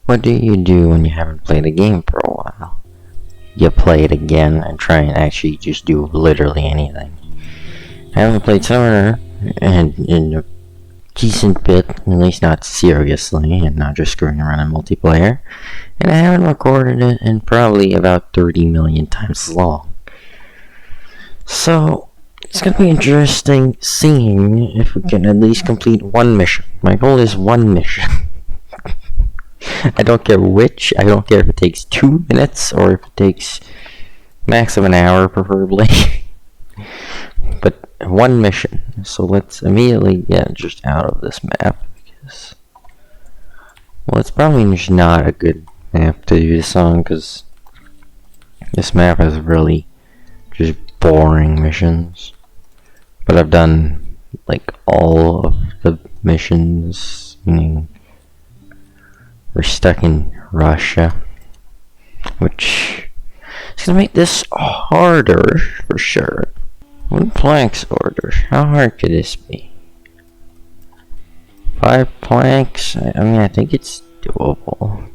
What do you do when you haven't played a game for a while? You play it again and try and actually just do literally anything. I haven't played snowrunner in a decent bit, at least not seriously, and not just screwing around in multiplayer. And I haven't recorded it in probably about 30 million times as long. So, it's gonna be interesting seeing if we can at least complete one mission. My goal is one mission. I don't care which, I don't care if it takes 2 minutes or if it takes max of an hour preferably. But one mission. So let's immediately get just out of this map because, well, it's probably just not a good map to do this on because this map has really just boring missions. But I've done like all of the missions, meaning we're stuck in Russia, which is gonna make this harder for sure. 1 planks order. How hard could this be? 5 planks? I mean, I think it's doable.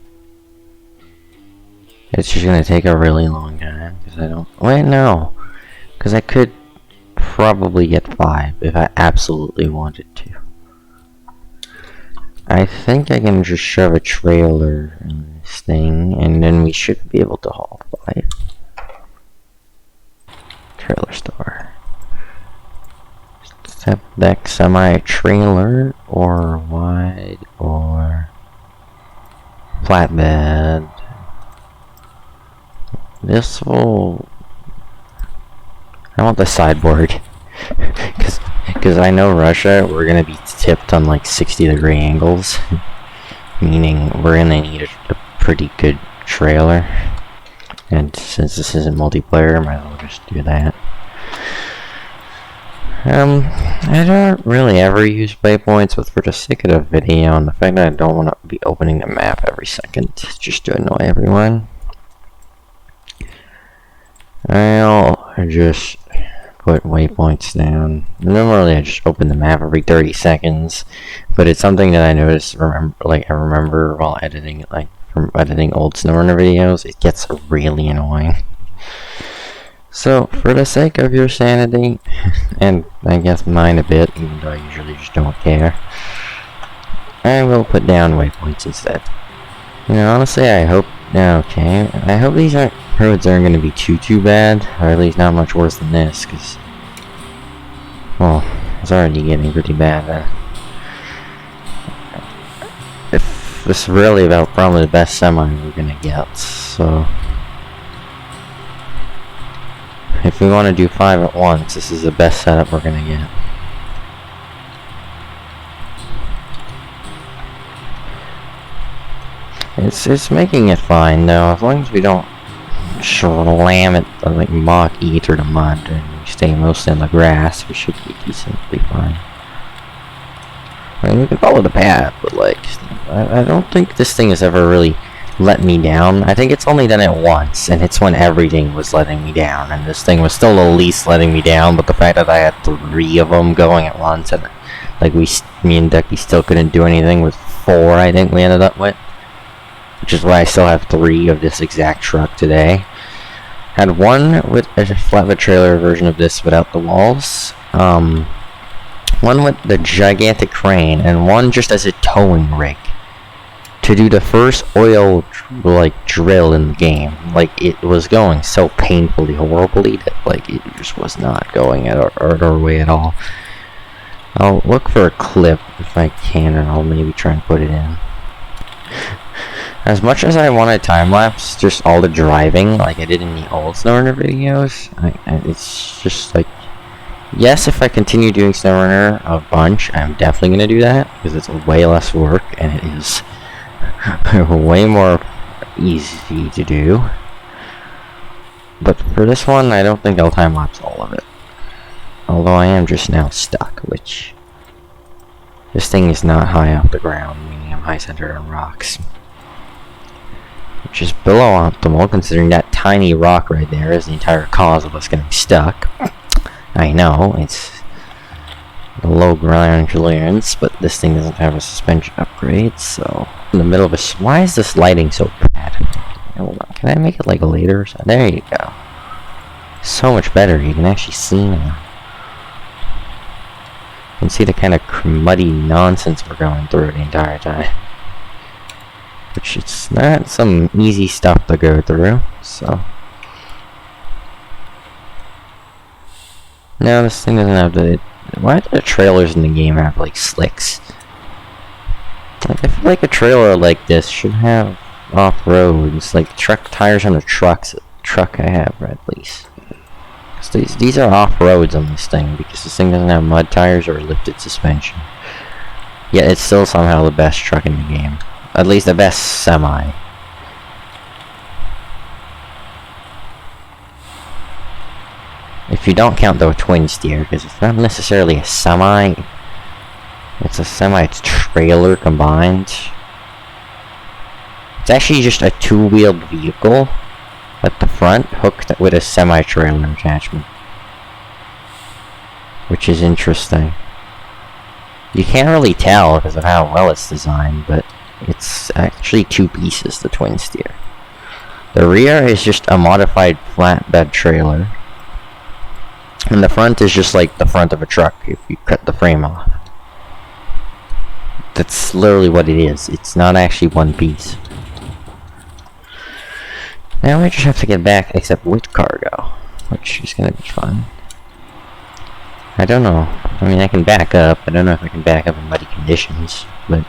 It's just gonna take a really long time because I don't. Wait, no, because I could probably get 5 if I absolutely wanted to. I think I can just shove a trailer in this thing, and then we should be able to haul 5. Trailer store. Step deck semi-trailer, or wide, or flatbed. This will... I want the sideboard. Because I know Russia, we're going to be tipped on like 60-degree angles. Meaning we're going to need a pretty good trailer. And since this isn't multiplayer, I might as well just do that. I don't really ever use waypoints, but for the sake of the video and the fact that I don't want to be opening the map every second just to annoy everyone, I'll just put waypoints down. Normally I just open the map every 30 seconds, but it's something that I noticed, I remember while editing, like from editing old snowrunner videos, it gets really annoying. So, for the sake of your sanity, and I guess mine a bit, even though I usually just don't care, I will put down waypoints instead. You know, honestly, I hope... Okay, I hope these roads aren't going to be too bad, or at least not much worse than this, because... Well, it's already getting pretty bad. If this is really about probably the best semi we're going to get, so... If we want to do 5 at once, this is the best setup we're gonna get. It's making it fine though, as long as we don't slam it like mock eat or the mud and we stay mostly on the grass, we should be decently fine. I mean, we can follow the path, but like, I don't think this thing has ever really let me down. I think it's only done it once, and it's when everything was letting me down, and this thing was still the least letting me down, but the fact that I had 3 of them going at once, and like me and Ducky still couldn't do anything with 4, I think we ended up with, which is why I still have 3 of this exact truck today. Had one with a flatbed trailer version of this without the walls, one with the gigantic crane, and one just as a towing rig to do the first oil drill in the game. Like, it was going so painfully horribly that like it just was not going at our way at all. I'll look for a clip if I can, and I'll maybe try and put it in. As much as I want a time-lapse just all the driving like I did in the old snowrunner videos, it's just like, yes, if I continue doing snowrunner a bunch, I'm definitely going to do that because it's way less work and it is way more easy to do. But for this one, I don't think I'll time-lapse all of it. Although I am just now stuck, which... this thing is not high off the ground, meaning I'm high-centered on rocks. Which is below optimal, considering that tiny rock right there is the entire cause of us getting stuck. I know, it's the low ground clearance, but this thing doesn't have a suspension upgrade, so... in the middle of a... Why is this lighting so bad? Hold on, can I make it like later or something? There you go. So much better, you can actually see now. You can see the kind of muddy nonsense we're going through the entire time. Which it's not some easy stuff to go through, so... No, this thing doesn't have the... Why do the trailers in the game have, like, slicks? Like, I feel like a trailer like this should have off-roads, like truck tires on the truck I have, at least. These are off-roads on this thing, because this thing doesn't have mud tires or lifted suspension. Yet it's still somehow the best truck in the game. At least the best semi. If you don't count the twin steer, because it's not necessarily a semi. It's a semi-trailer combined. It's actually just a two-wheeled vehicle at the front, hooked with a semi-trailer attachment. Which is interesting. You can't really tell because of how well it's designed, but it's actually two pieces, the twin steer. The rear is just a modified flatbed trailer. And the front is just like the front of a truck if you cut the frame off. That's literally what it is. It's not actually one piece. Now I just have to get back, except with cargo, which is gonna be fun. I don't know. I mean, I can back up. I don't know if I can back up in muddy conditions, but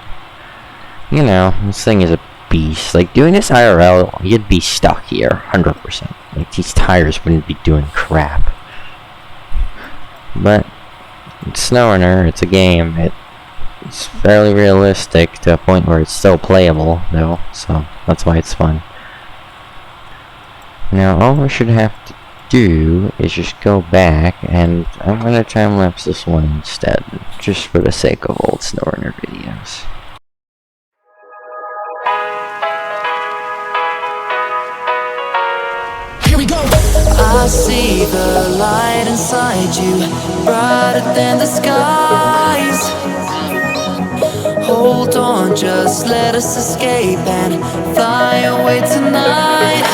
you know, this thing is a beast. Like, doing this IRL, you'd be stuck here, 100%. Like, these tires wouldn't be doing crap. But it's SnowRunner. It's a game. It's fairly realistic to a point where it's still playable, though. So that's why it's fun. Now, all we should have to do is just go back, and I'm gonna time-lapse this one instead, just for the sake of old SnowRunner videos. Here we go! I see the light inside you, brighter than the skies. Hold on, just let us escape and fly away tonight.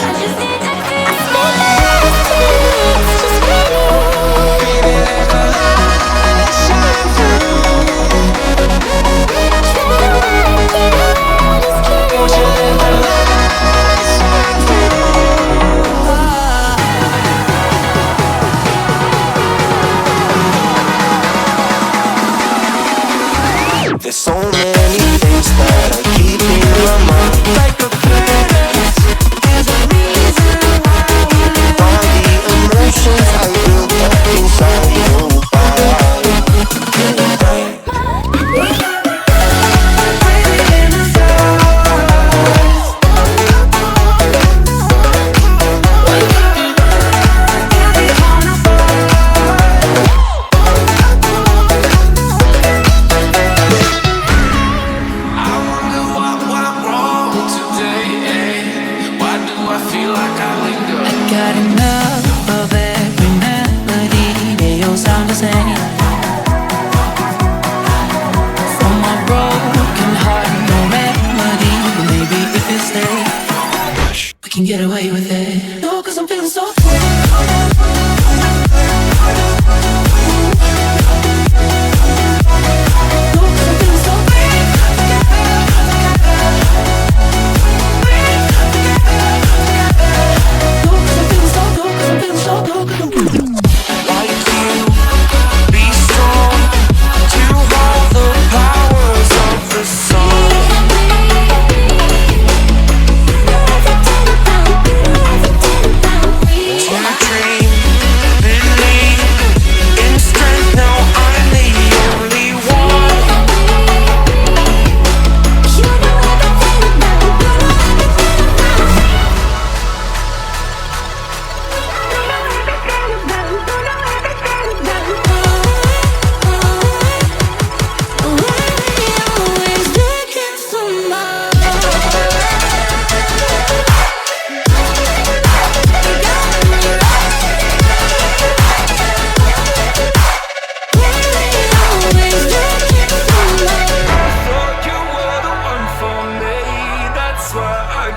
There's so many things that I keep in my mind, like a past. There's a reason why all the emotions I built up inside your Got enough of every melody, they all sound the same. From my broken heart, no remedy. Maybe if you stay, we can get away with it. No, 'cause I'm feeling so free.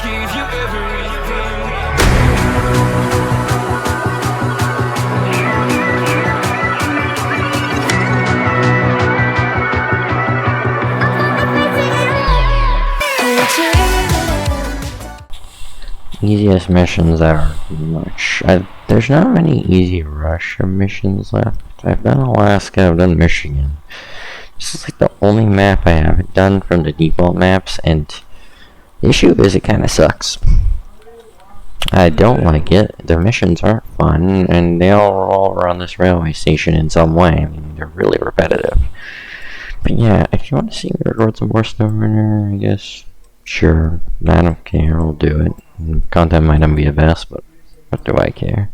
give you everything. Easiest missions ever. There's not many easy Russia missions left. I've done Alaska, I've done Michigan. This is like the only map I haven't done from the default maps, and the issue is it kinda sucks. I don't like it. The missions aren't fun, and they all revolve around this railway station in some way. I mean, they're really repetitive. But yeah, if you want to see me record some more snowrunner, I guess, sure. I don't care, I'll do it. Content might not be the best, but what do I care?